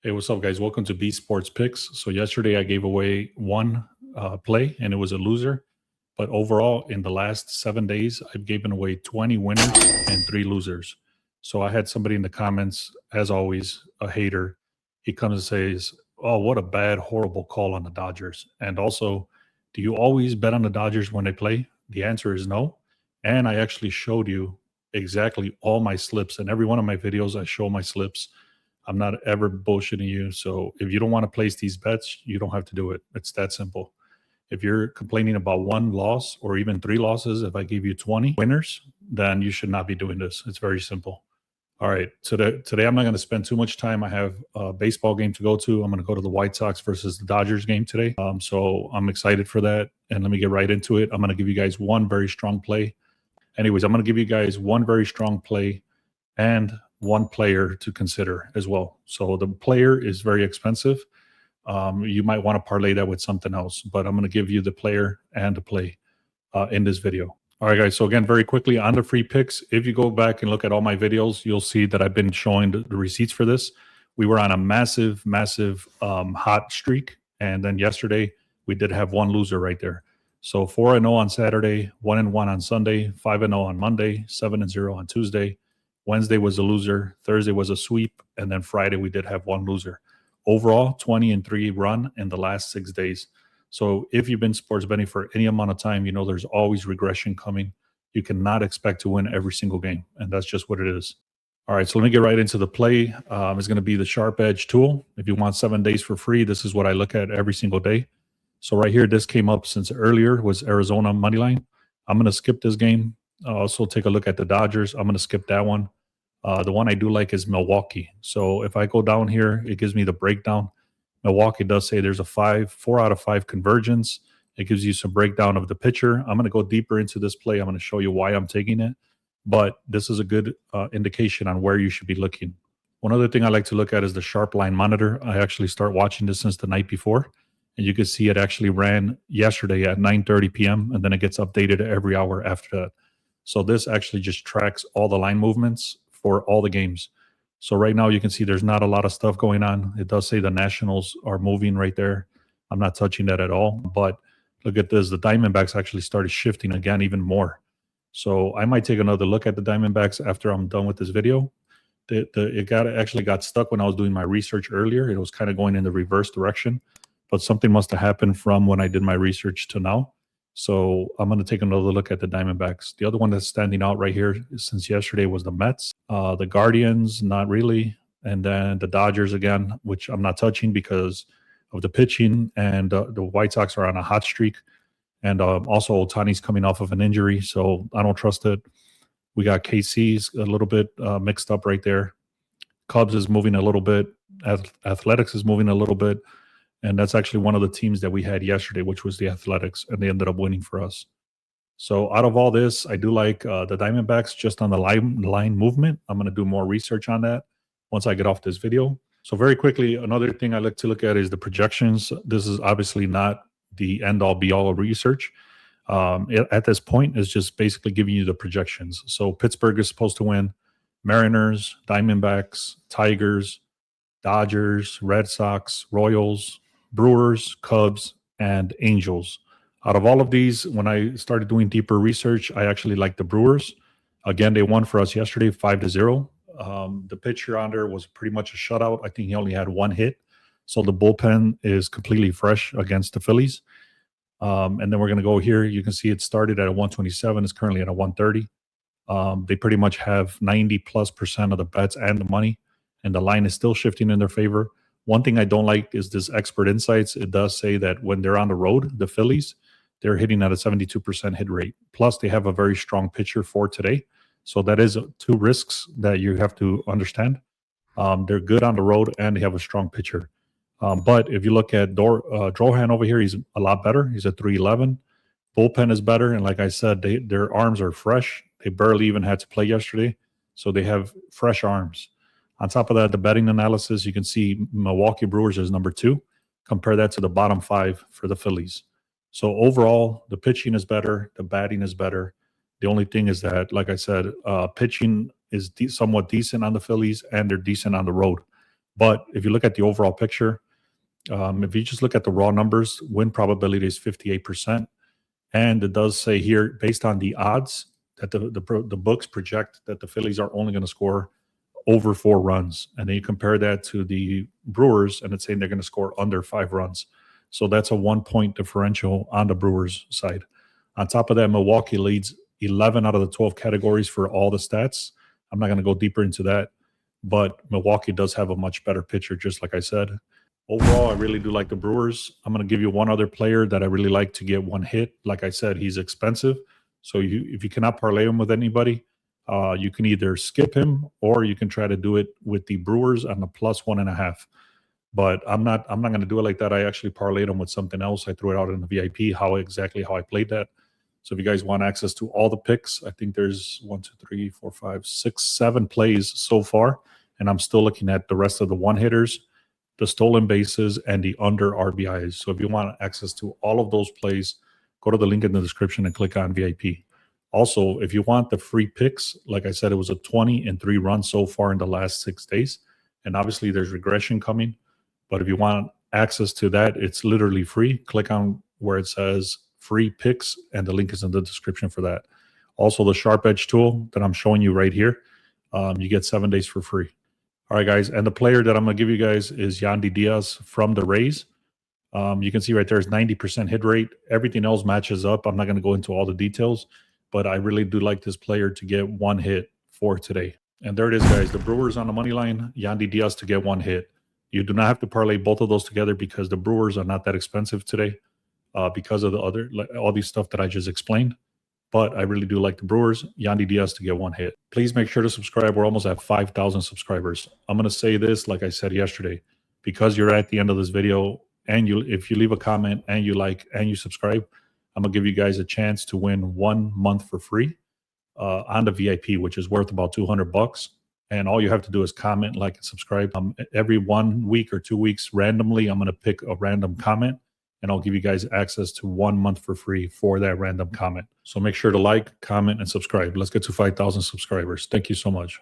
Hey, what's up, guys? Welcome to B Sports Picks. So yesterday I gave away one play, and it was a loser. But overall, in the last 7 days, I've given away 20 winners and 3 losers. So I had somebody in the comments, as always, a hater. He comes and says, "Oh, what a bad, horrible call on the Dodgers." And also, do you always bet on the Dodgers when they play? The answer is no. And I actually showed you exactly all my slips. In every one of my videos, I show my slips. I'm not ever bullshitting you. So if you don't want to place these bets, you don't have to do it. It's that simple. If you're complaining about one loss or even 3 losses, if I give you 20 winners, then you should not be doing this. It's very simple. All right. Today I'm not going to spend too much time. I have a baseball game to go to. I'm going to go to the White Sox versus the Dodgers game today. So I'm excited for that. And let me get right into it. I'm going to give you guys one very strong play. Anyways, I'm going to give you guys one very strong play and one player to consider as well. So the player is very expensive. You might want to parlay that with something else, but I'm going to give you the player and the play in this video. All right, guys. So again, very quickly on the free picks, if you go back and look at all my videos, you'll see that I've been showing the receipts for this. We were on a massive hot streak. And then yesterday we did have one loser right there. So 4-0 on Saturday, 1-1 on Sunday, 5-0 on Monday, 7-0 on Tuesday. Wednesday was a loser. Thursday was a sweep. And then Friday, we did have one loser. Overall, 20-3 run in the last 6 days. So if you've been sports betting for any amount of time, you know there's always regression coming. You cannot expect to win every single game. And that's just what it is. All right, so let me get right into the play. It's going to be the Sharp Edge tool. If you want 7 days for free, this is what I look at every single day. So right here, this came up since earlier, was Arizona money line. I'm going to skip this game. I'll also take a look at the Dodgers. I'm going to skip that one. The one I do like is Milwaukee. So if I go down here, it gives me the breakdown. Milwaukee does say there's a 4 out of 5 convergence. It gives you some breakdown of the pitcher. I'm going to go deeper into this play. I'm going to show you why I'm taking it. But this is a good indication on where you should be looking. One other thing I like to look at is the Sharp Line Monitor. I actually start watching this since the night before. And you can see it actually ran yesterday at 9:30 p.m. And then it gets updated every hour after that. So this actually just tracks all the line movements for all the games. So right now you can see there's not a lot of stuff going on. It does say the Nationals are moving right there. I'm not touching that at all. But look at this. The Diamondbacks actually started shifting again even more. So I might take another look at the Diamondbacks after I'm done with this video. It actually got stuck when I was doing my research earlier. It was kind of going in the reverse direction. But something must have happened from when I did my research to now. So I'm going to take another look at the Diamondbacks. The other one that's standing out right here since yesterday was the Mets. The Guardians, not really. And then the Dodgers again, which I'm not touching because of the pitching. And the White Sox are on a hot streak. And also Ohtani's coming off of an injury, so I don't trust it. We got KC's a little bit mixed up right there. Cubs is moving a little bit. Athletics is moving a little bit. And that's actually one of the teams that we had yesterday, which was the Athletics, and they ended up winning for us. So out of all this, I do like the Diamondbacks just on the line movement. I'm going to do more research on that once I get off this video. So very quickly, another thing I like to look at is the projections. This is obviously not the end-all, be-all of research. At this point, it's just basically giving you the projections. So Pittsburgh is supposed to win. Mariners, Diamondbacks, Tigers, Dodgers, Red Sox, Royals, Brewers, Cubs, and Angels. Out of all of these, when I started doing deeper research, I actually like the Brewers. Again, they won for us yesterday, 5-0. The pitcher on there was pretty much a shutout. I think he only had one hit. So the bullpen is completely fresh against the Phillies. And then we're going to go here. You can see it started at a 127. It's currently at a 130. They pretty much have 90+% of the bets and the money. And the line is still shifting in their favor. One thing I don't like is this expert insights. It does say that when they're on the road, the Phillies, they're hitting at a 72% hit rate. Plus, they have a very strong pitcher for today. So that is 2 risks that you have to understand. They're good on the road, and they have a strong pitcher. But if you look at Drohan over here, he's a lot better. He's at 311. Bullpen is better. And like I said, their arms are fresh. They barely even had to play yesterday. So they have fresh arms. On top of that, the betting analysis, you can see Milwaukee Brewers is number 2. Compare that to the bottom 5 for the Phillies. So overall, the pitching is better. The batting is better. The only thing is that, like I said, pitching is somewhat decent on the Phillies, and they're decent on the road. But if you look at the overall picture, if you just look at the raw numbers, win probability is 58%. And it does say here, based on the odds, that the books project that the Phillies are only going to score over 4 runs. And then you compare that to the Brewers, and it's saying they're going to score under 5 runs. So that's a 1-point differential on the Brewers side. On top of that, Milwaukee leads 11 out of the 12 categories for all the stats. I'm not going to go deeper into that, but Milwaukee does have a much better pitcher, just like I said. Overall, I really do like the Brewers. I'm going to give you one other player that I really like to get 1 hit. Like I said, he's expensive. So if you cannot parlay him with anybody, you can either skip him or you can try to do it with the Brewers on the +1.5. But I'm not going to do it like that. I actually parlayed him with something else. I threw it out in the VIP, how I played that. So if you guys want access to all the picks, I think there's 1, 2, 3, 4, 5, 6, 7 plays so far. And I'm still looking at the rest of the 1-hitters, the stolen bases, and the under RBIs. So if you want access to all of those plays, go to the link in the description and click on VIP. Also, if you want the free picks, like I said, it was a 20 and 3 run so far in the last 6 days. And obviously there's regression coming. But if you want access to that, it's literally free. Click on where it says free picks, and the link is in the description for that. Also, the Sharp Edge tool that I'm showing you right here, you get 7 days for free. All right, guys. And the player that I'm going to give you guys is Yandy Diaz from the Rays. You can see right there is 90% hit rate. Everything else matches up. I'm not going to go into all the details, but I really do like this player to get 1 hit for today. And there it is, guys. The Brewers on the money line, Yandy Diaz to get 1 hit. You do not have to parlay both of those together because the Brewers are not that expensive today because of the other, all these stuff that I just explained. But I really do like the Brewers, Yandy Diaz to get 1 hit. Please make sure to subscribe. We're almost at 5,000 subscribers. I'm going to say this, like I said yesterday, because you're at the end of this video, and if you leave a comment and you like and you subscribe, I'm going to give you guys a chance to win 1 month for free on the VIP, which is worth about $200. And all you have to do is comment, like, and subscribe. Every 1 week or 2 weeks, randomly, I'm going to pick a random comment, and I'll give you guys access to 1 month for free for that random comment. So make sure to like, comment, and subscribe. Let's get to 5,000 subscribers. Thank you so much.